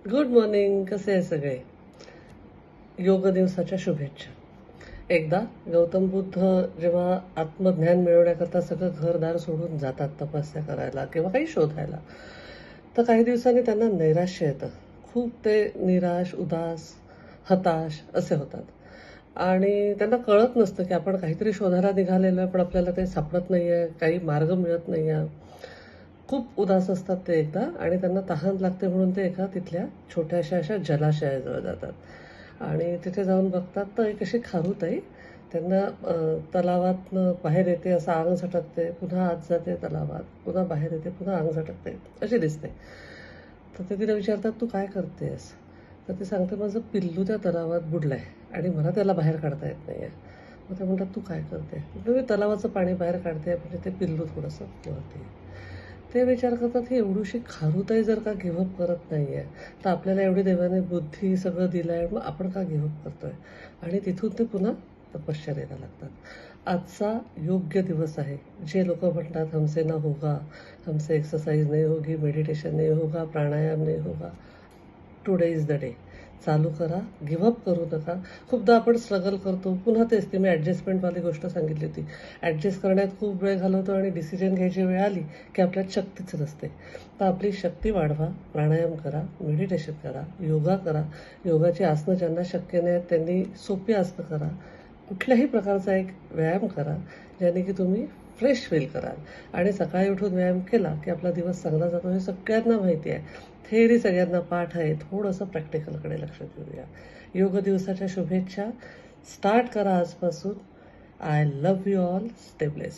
Good morning. कसे आहे सगळे? योग दिवसाच्या शुभेच्छा. एकदा गौतम बुद्ध जेव्हा आत्मज्ञान मिळवण्याकरता सगळं घरदार सोडून जातात तपस्या करायला किंवा काही शोधायला, तर काही दिवसांनी त्यांना नैराश्य येतं. खूप ते निराश, उदास, हताश असे होतात. आणि त्यांना कळत नसतं की आपण काहीतरी शोधायला निघालेलो आहे, पण आपल्याला ते सापडत नाहीये, काही मार्ग मिळत नाहीये. खूप उदास असतात ते एकदा आणि त्यांना तहान लागते म्हणून ते एका तिथल्या छोट्याशा अशा जलाशयाजवळ जातात आणि तिथे जाऊन बघतात तर एक अशी खारुताई त्यांना तलावातनं बाहेर येते, असं अंग झटकते, पुन्हा आत जाते तलावात, पुन्हा बाहेर येते, पुन्हा अंग झटकते, अशी दिसते. तर ते तिला विचारतात, तू काय करतेस? तर ती सांगते, माझं पिल्लू त्या तलावात बुडलंय आणि मला त्याला बाहेर काढता येत नाहीये. मग ते म्हणतात, तू काय करते? मी तलावाचं पाणी बाहेर काढते म्हणजे ते पिल्लू थोडंसं वरती. ते विचार करतात, ही एवढीशी खारुताई जर का गिव्हअप करत नाहीये, तर आपल्याला एवढी देवाने बुद्धी सगळं दिलंय, मग आपण का गिव्हअप करतोय? आणि तिथून ते पुन्हा तपश्चर्येला लागतात. आजचा योग्य दिवस आहे. जे लोक म्हणतात हमसे ना होगा, हमसे एक्सरसाइज नहीं होगी, मेडिटेशन नहीं होगा, प्राणायाम नहीं होगा, टुडे इज द डे. चालू करा, गिव्हअप करू नका. खूपदा आपण स्ट्रगल करतो, पुन्हा तेच, ती मी ॲडजस्टमेंटवाली गोष्ट सांगितली होती. ॲडजस्ट करण्यात खूप वेळ घालवतो आणि डिसिजन घ्यायची वेळ आली की आपल्यात शक्तीच नसते. तर आपली शक्ती वाढवा, प्राणायाम करा, मेडिटेशन करा, योगा करा. योगाची आसनं ज्यांना शक्य नाहीत त्यांनी सोपी आसनं करा. कुठल्याही प्रकारचा एक व्यायाम करा, ज्याने की तुम्ही फ्रेश फील कराल. आणि सकाळी उठून व्यायाम केला की आपला दिवस चांगला जातो, हे सगळ्यांना माहिती आहे. थेअरी सगळ्यांना पाठ आहे, थोडंसं प्रॅक्टिकलकडे लक्ष देऊया. योग दिवसाच्या शुभेच्छा. स्टार्ट करा आजपासून. I love you all. Stay bless.